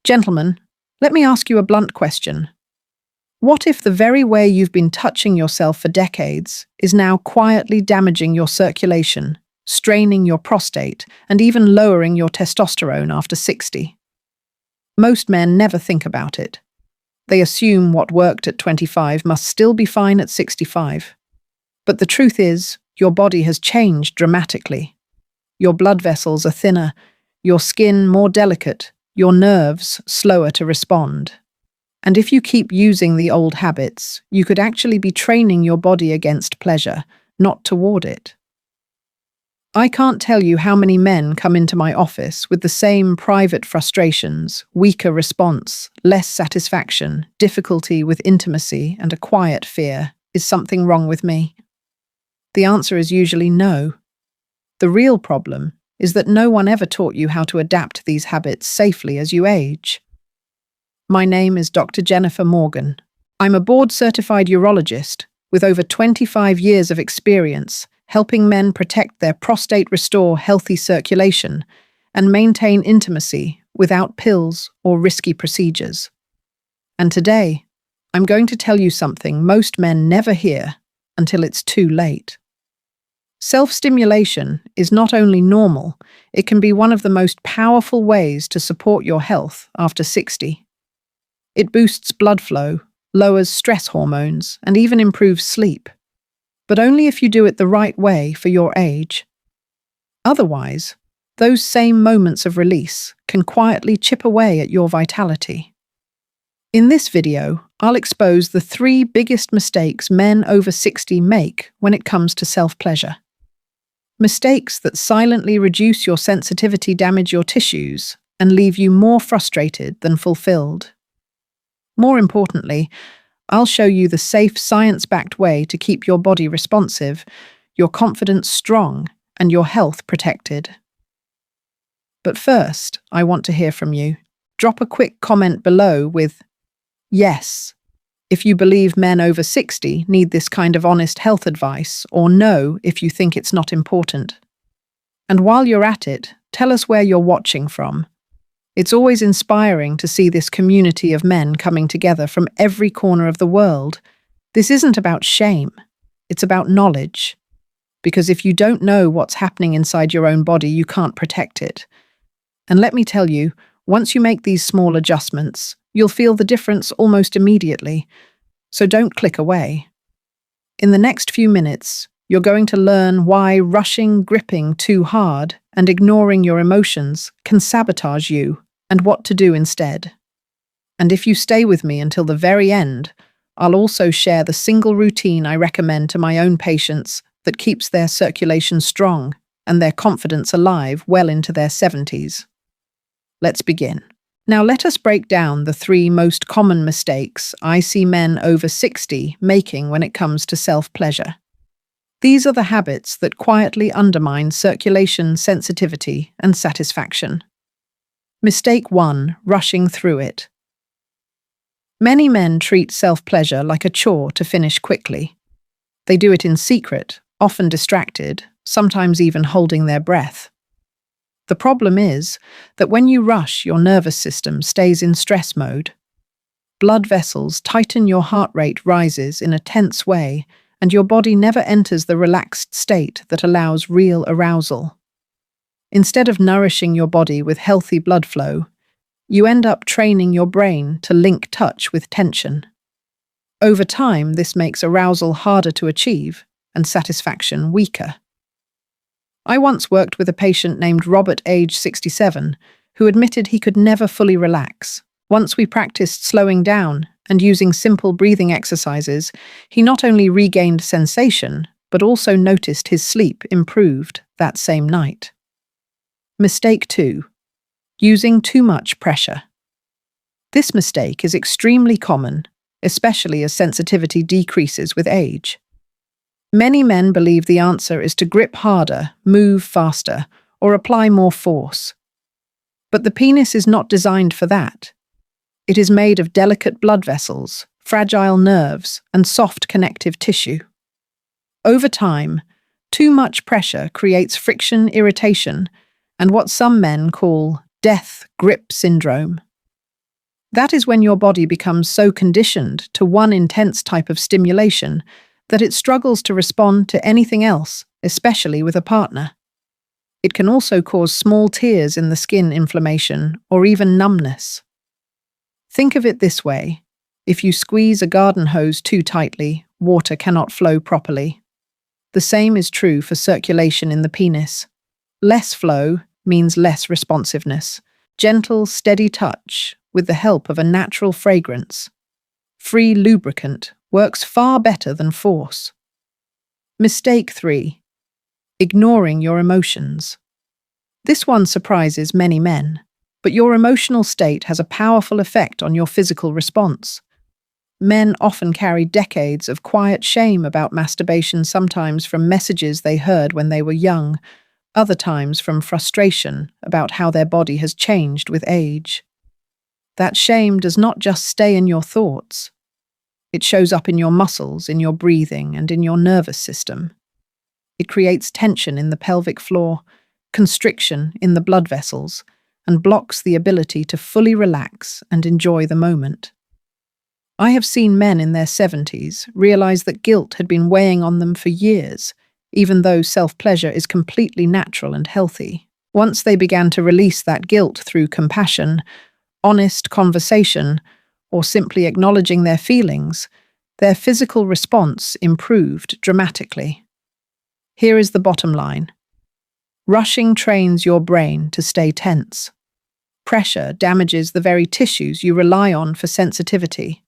Gentlemen, let me ask you a blunt question. What if the very way you've been touching yourself for decades is now quietly damaging your circulation, straining your prostate, and even lowering your testosterone after 60? Most men never think about it. They assume what worked at 25 must still be fine at 65. But the truth is, your body has changed dramatically. Your blood vessels are thinner, your skin more delicate, your nerves slower to respond. And if you keep using the old habits, you could actually be training your body against pleasure, not toward it. I can't tell you how many men come into my office with the same private frustrations, weaker response, less satisfaction, difficulty with intimacy, and a quiet fear. Is something wrong with me? The answer is usually no. The real problem is that no one ever taught you how to adapt these habits safely as you age. My name is Dr. Jennifer Morgan. I'm a board-certified urologist with over 25 years of experience helping men protect their prostate, restore healthy circulation, and maintain intimacy without pills or risky procedures. And today, I'm going to tell you something most men never hear until it's too late. Self-stimulation is not only normal, it can be one of the most powerful ways to support your health after 60. It boosts blood flow, lowers stress hormones, and even improves sleep. But only if you do it the right way for your age. Otherwise, those same moments of release can quietly chip away at your vitality. In this video, I'll expose the 3 biggest mistakes men over 60 make when it comes to self-pleasure. Mistakes that silently reduce your sensitivity, damage your tissues, and leave you more frustrated than fulfilled. More importantly, I'll show you the safe, science-backed way to keep your body responsive, your confidence strong, and your health protected. But first, I want to hear from you. Drop a quick comment below with yes, if you believe men over 60 need this kind of honest health advice, or no if you think it's not important. And while you're at it, tell us where you're watching from. It's always inspiring to see this community of men coming together from every corner of the world. This isn't about shame, it's about knowledge. Because if you don't know what's happening inside your own body, you can't protect it. And let me tell you, once you make these small adjustments, you'll feel the difference almost immediately. So don't click away. In the next few minutes, you're going to learn why rushing, gripping too hard, and ignoring your emotions can sabotage you, and what to do instead. And if you stay with me until the very end, I'll also share the single routine I recommend to my own patients that keeps their circulation strong and their confidence alive well into their 70s. Let's begin. Now let us break down the 3 most common mistakes I see men over 60 making when it comes to self-pleasure. These are the habits that quietly undermine circulation, sensitivity, and satisfaction. Mistake 1: rushing through it. Many men treat self-pleasure like a chore to finish quickly. They do it in secret, often distracted, sometimes even holding their breath. The problem is that when you rush, your nervous system stays in stress mode. Blood vessels tighten, your heart rate rises in a tense way, and your body never enters the relaxed state that allows real arousal. Instead of nourishing your body with healthy blood flow, you end up training your brain to link touch with tension. Over time, this makes arousal harder to achieve and satisfaction weaker. I once worked with a patient named Robert, age 67, who admitted he could never fully relax. Once we practiced slowing down and using simple breathing exercises, he not only regained sensation, but also noticed his sleep improved that same night. Mistake 2: using too much pressure. This mistake is extremely common, especially as sensitivity decreases with age. Many men believe the answer is to grip harder, move faster, or apply more force. But the penis is not designed for that. It is made of delicate blood vessels, fragile nerves, and soft connective tissue. Over time, too much pressure creates friction, irritation, and what some men call death grip syndrome. That is when your body becomes so conditioned to one intense type of stimulation that it struggles to respond to anything else, especially with a partner. It can also cause small tears in the skin, inflammation, or even numbness. Think of it this way: if you squeeze a garden hose too tightly, water cannot flow properly. The same is true for circulation in the penis. Less flow means less responsiveness. Gentle, steady touch with the help of a natural fragrance, free lubricant, works far better than force. Mistake 3. Ignoring your emotions. This one surprises many men, but your emotional state has a powerful effect on your physical response. Men often carry decades of quiet shame about masturbation, sometimes from messages they heard when they were young, other times from frustration about how their body has changed with age. That shame does not just stay in your thoughts. It shows up in your muscles, in your breathing, and in your nervous system. It creates tension in the pelvic floor, constriction in the blood vessels, and blocks the ability to fully relax and enjoy the moment. I have seen men in their 70s realize that guilt had been weighing on them for years, even though self-pleasure is completely natural and healthy. Once they began to release that guilt through compassion, honest conversation, or simply acknowledging their feelings, their physical response improved dramatically. Here is the bottom line. Rushing trains your brain to stay tense. Pressure damages the very tissues you rely on for sensitivity,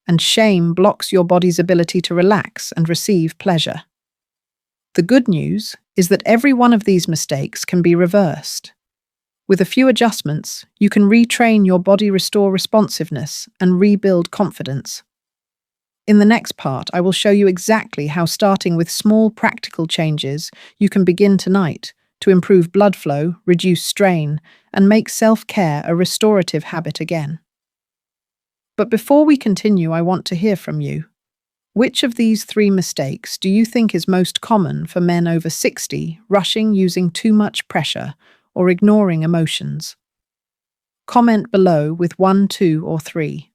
and shame blocks your body's ability to relax and receive pleasure. The good news is that every one of these mistakes can be reversed. With a few adjustments, you can retrain your body, restore responsiveness, and rebuild confidence. In the next part, I will show you exactly how, starting with small practical changes, you can begin tonight to improve blood flow, reduce strain, and make self-care a restorative habit again. But before we continue, I want to hear from you. Which of these 3 mistakes do you think is most common for men over 60, rushing, using too much pressure, or ignoring emotions? Comment below with 1, 2, or 3.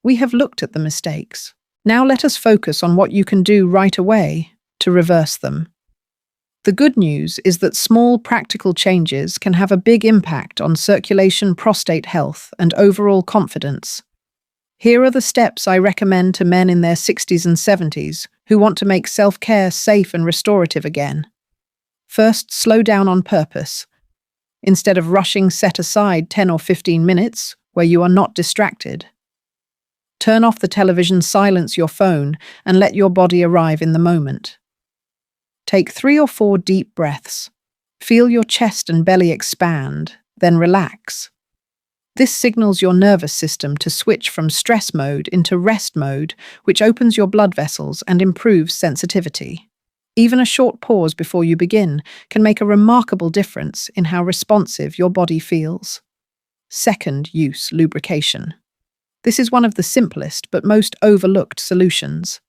We have looked at the mistakes. Now let us focus on what you can do right away to reverse them. The good news is that small practical changes can have a big impact on circulation, prostate health, and overall confidence. Here are the steps I recommend to men in their 60s and 70s who want to make self-care safe and restorative again. First, slow down on purpose. Instead of rushing, set aside 10 or 15 minutes where you are not distracted. Turn off the television, silence your phone, and let your body arrive in the moment. Take 3 or 4 deep breaths. Feel your chest and belly expand, then relax. This signals your nervous system to switch from stress mode into rest mode, which opens your blood vessels and improves sensitivity. Even a short pause before you begin can make a remarkable difference in how responsive your body feels. Second, use lubrication. This is one of the simplest but most overlooked solutions.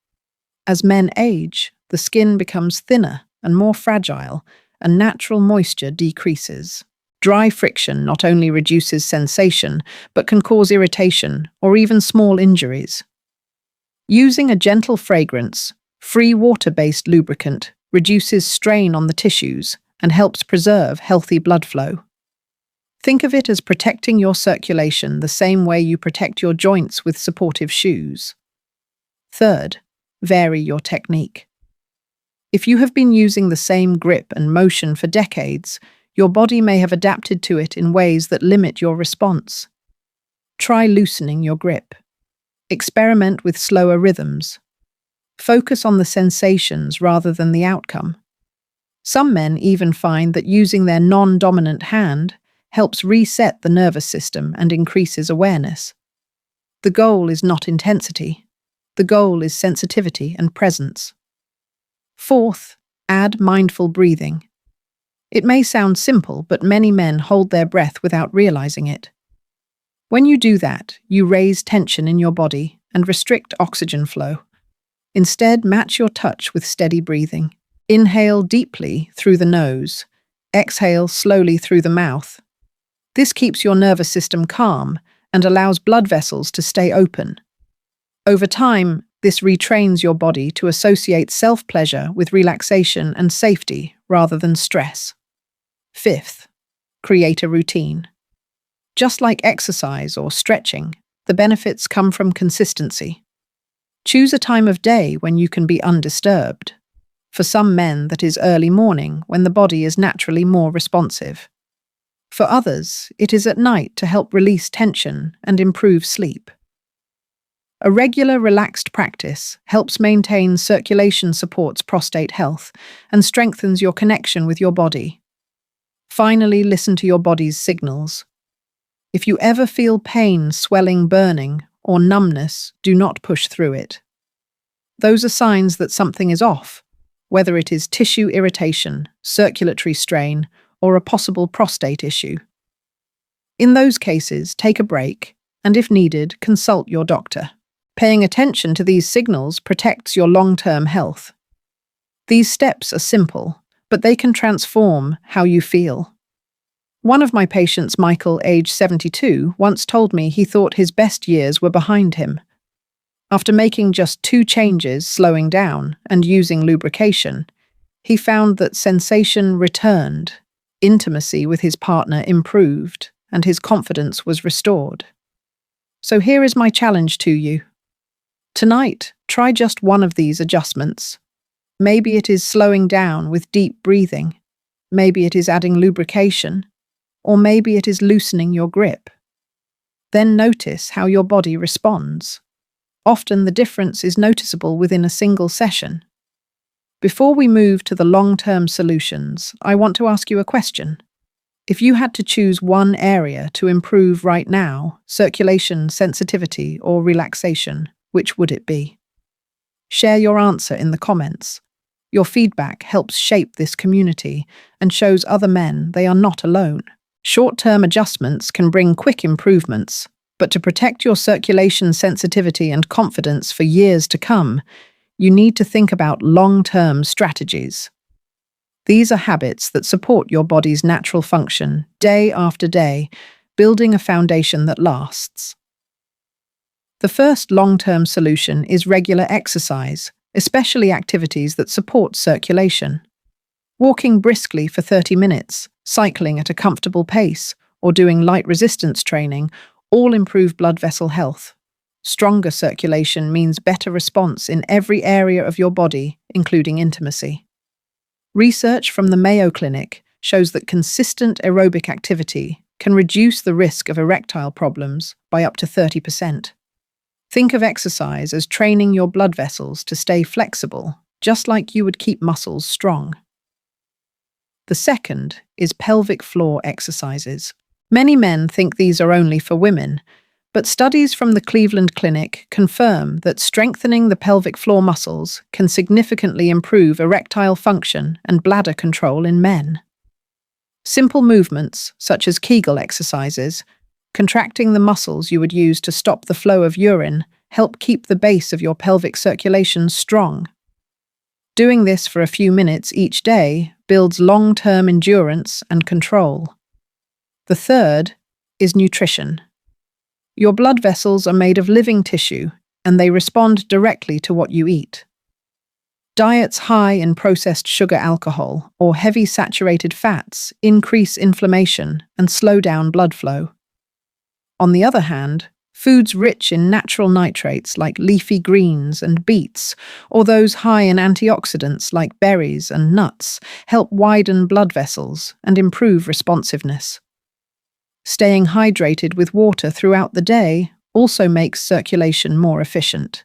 As men age, the skin becomes thinner and more fragile, and natural moisture decreases. Dry friction not only reduces sensation, but can cause irritation or even small injuries. Using a gentle fragrance, free water-based lubricant reduces strain on the tissues and helps preserve healthy blood flow. Think of it as protecting your circulation the same way you protect your joints with supportive shoes. Third, vary your technique. If you have been using the same grip and motion for decades, your body may have adapted to it in ways that limit your response. Try loosening your grip. Experiment with slower rhythms. Focus on the sensations rather than the outcome. Some men even find that using their non-dominant hand helps reset the nervous system and increases awareness. The goal is not intensity. The goal is sensitivity and presence. Fourth, add mindful breathing. It may sound simple, but many men hold their breath without realizing it. When you do that, you raise tension in your body and restrict oxygen flow. Instead, match your touch with steady breathing. Inhale deeply through the nose. Exhale slowly through the mouth. This keeps your nervous system calm and allows blood vessels to stay open. Over time, this retrains your body to associate self-pleasure with relaxation and safety rather than stress. Fifth, create a routine. Just like exercise or stretching, the benefits come from consistency. Choose a time of day when you can be undisturbed. For some men, that is early morning, when the body is naturally more responsive. For others, it is at night to help release tension and improve sleep. A regular, relaxed practice helps maintain circulation, supports prostate health, and strengthens your connection with your body. Finally, listen to your body's signals. If you ever feel pain, swelling, burning, or numbness, do not push through it. Those are signs that something is off, whether it is tissue irritation, circulatory strain, or a possible prostate issue. In those cases, take a break, and if needed, consult your doctor. Paying attention to these signals protects your long-term health. These steps are simple, but they can transform how you feel. One of my patients, Michael, age 72, once told me he thought his best years were behind him. After making just 2 changes, slowing down, and using lubrication, he found that sensation returned, intimacy with his partner improved, and his confidence was restored. So here is my challenge to you. Tonight, try just one of these adjustments. Maybe it is slowing down with deep breathing. Maybe it is adding lubrication. Or maybe it is loosening your grip. Then notice how your body responds. Often the difference is noticeable within a single session. Before we move to the long-term solutions, I want to ask you a question. If you had to choose one area to improve right now, circulation, sensitivity, or relaxation, which would it be? Share your answer in the comments. Your feedback helps shape this community and shows other men they are not alone. Short-term adjustments can bring quick improvements, but to protect your circulation, sensitivity, and confidence for years to come, you need to think about long-term strategies. These are habits that support your body's natural function day after day, building a foundation that lasts. The first long-term solution is regular exercise, especially activities that support circulation. Walking briskly for 30 minutes, cycling at a comfortable pace, or doing light resistance training all improve blood vessel health. Stronger circulation means better response in every area of your body, including intimacy. Research from the Mayo Clinic shows that consistent aerobic activity can reduce the risk of erectile problems by up to 30%. Think of exercise as training your blood vessels to stay flexible, just like you would keep muscles strong. The second is pelvic floor exercises. Many men think these are only for women, but studies from the Cleveland Clinic confirm that strengthening the pelvic floor muscles can significantly improve erectile function and bladder control in men. Simple movements, such as Kegel exercises, contracting the muscles you would use to stop the flow of urine, help keep the base of your pelvic circulation strong. Doing this for a few minutes each day builds long-term endurance and control. The third is nutrition. Your blood vessels are made of living tissue, and they respond directly to what you eat. Diets high in processed sugar, alcohol, or heavy saturated fats increase inflammation and slow down blood flow. On the other hand, foods rich in natural nitrates like leafy greens and beets, or those high in antioxidants like berries and nuts, help widen blood vessels and improve responsiveness. Staying hydrated with water throughout the day also makes circulation more efficient.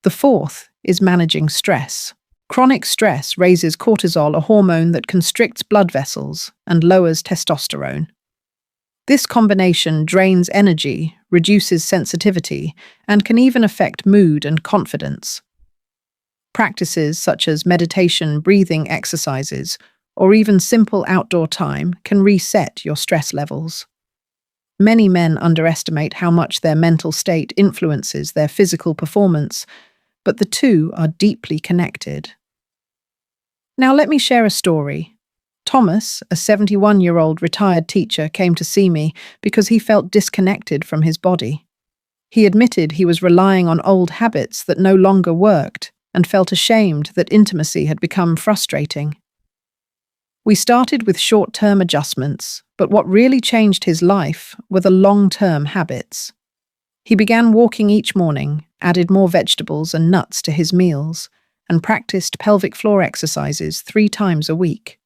The fourth is managing stress. Chronic stress raises cortisol, a hormone that constricts blood vessels and lowers testosterone. This combination drains energy, reduces sensitivity, and can even affect mood and confidence. Practices such as meditation, breathing exercises, or even simple outdoor time can reset your stress levels. Many men underestimate how much their mental state influences their physical performance, but the two are deeply connected. Now let me share a story. Thomas, a 71-year-old retired teacher, came to see me because he felt disconnected from his body. He admitted he was relying on old habits that no longer worked and felt ashamed that intimacy had become frustrating. We started with short-term adjustments, but what really changed his life were the long-term habits. He began walking each morning, added more vegetables and nuts to his meals, and practiced pelvic floor exercises 3 times a week.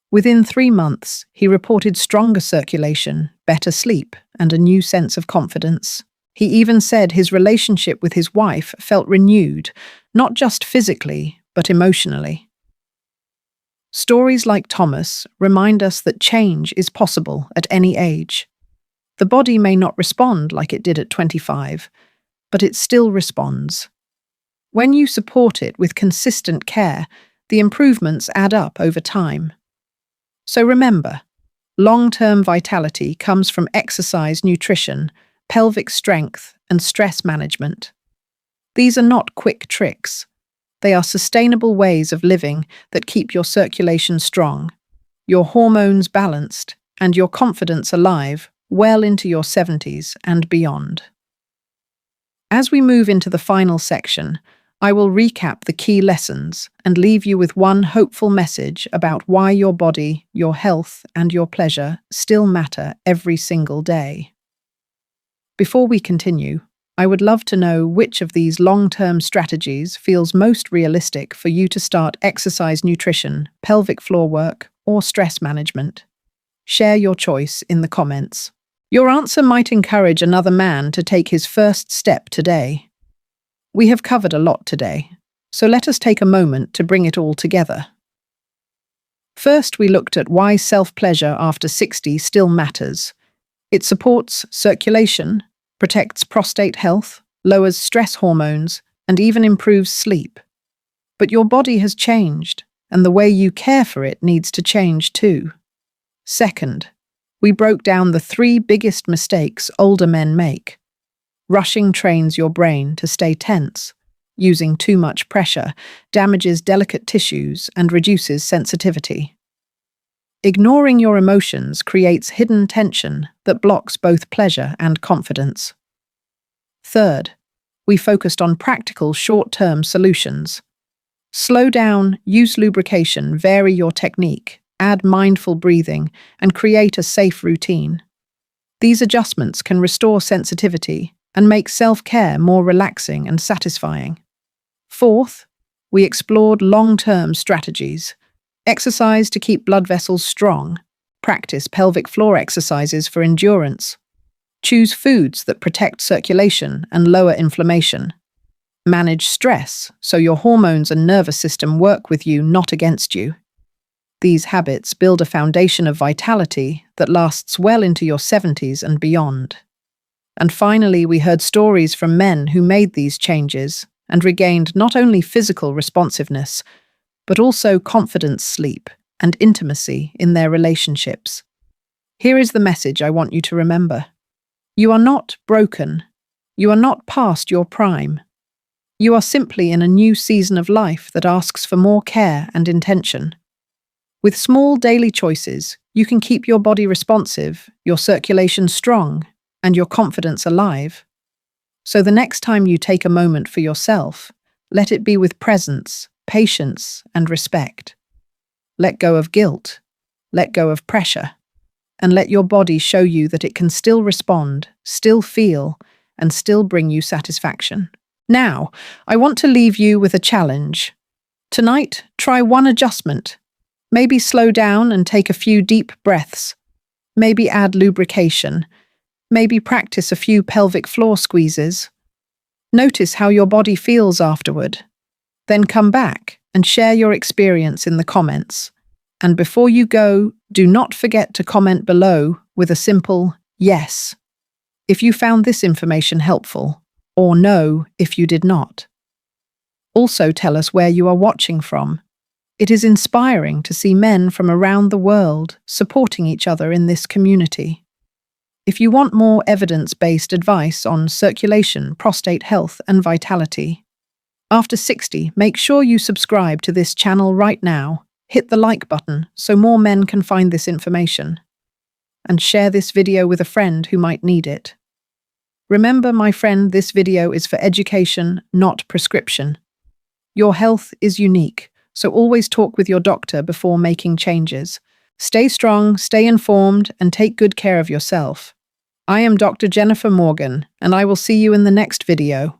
Within 3 months, he reported stronger circulation, better sleep, and a new sense of confidence. He even said his relationship with his wife felt renewed, not just physically, but emotionally. Stories like Thomas remind us that change is possible at any age. The body may not respond like it did at 25, but it still responds. When you support it with consistent care, the improvements add up over time. So remember, long-term vitality comes from exercise, nutrition, pelvic strength, and stress management. These are not quick tricks. They are sustainable ways of living that keep your circulation strong, your hormones balanced, and your confidence alive well into your 70s and beyond. As we move into the final section, I will recap the key lessons and leave you with one hopeful message about why your body, your health, and your pleasure still matter every single day. Before we continue, I would love to know which of these long-term strategies feels most realistic for you to start exercise, nutrition, pelvic floor work, or stress management. Share your choice in the comments. Your answer might encourage another man to take his first step today. We have covered a lot today, so let us take a moment to bring it all together. First, we looked at why self-pleasure after 60 still matters. It supports circulation, protects prostate health, lowers stress hormones, and even improves sleep. But your body has changed, and the way you care for it needs to change too. Second, we broke down the 3 biggest mistakes older men make. Rushing trains your brain to stay tense. Using too much pressure damages delicate tissues and reduces sensitivity. Ignoring your emotions creates hidden tension that blocks both pleasure and confidence. Third, we focused on practical short-term solutions. Slow down, use lubrication, vary your technique, add mindful breathing, and create a safe routine. These adjustments can restore sensitivity and make self-care more relaxing and satisfying. Fourth, we explored long-term strategies. Exercise to keep blood vessels strong. Practice pelvic floor exercises for endurance. Choose foods that protect circulation and lower inflammation. Manage stress so your hormones and nervous system work with you, not against you. These habits build a foundation of vitality that lasts well into your 70s and beyond. And finally, we heard stories from men who made these changes and regained not only physical responsiveness, but also confidence, sleep, and intimacy in their relationships. Here is the message I want you to remember. You are not broken. You are not past your prime. You are simply in a new season of life that asks for more care and intention. With small daily choices, you can keep your body responsive, your circulation strong, and your confidence alive. So the next time you take a moment for yourself, let it be with presence, patience, and respect. Let go of guilt, let go of pressure, and let your body show you that it can still respond, still feel, and still bring you satisfaction. Now, I want to leave you with a challenge. Tonight, try one adjustment. Maybe slow down and take a few deep breaths. Maybe add lubrication. Maybe practice a few pelvic floor squeezes. Notice how your body feels afterward. Then come back and share your experience in the comments. And before you go, do not forget to comment below with a simple yes if you found this information helpful, or no if you did not. Also tell us where you are watching from. It is inspiring to see men from around the world supporting each other in this community. If you want more evidence-based advice on circulation, prostate health, and vitality, after 60, make sure you subscribe to this channel right now Hit the like button so more men can find this information. And share this video with a friend who might need it. Remember, my friend, this video is for education, not prescription. Your health is unique, so always talk with your doctor before making changes. Stay strong, stay informed, and take good care of yourself. I am Dr. Jennifer Morgan, and I will see you in the next video.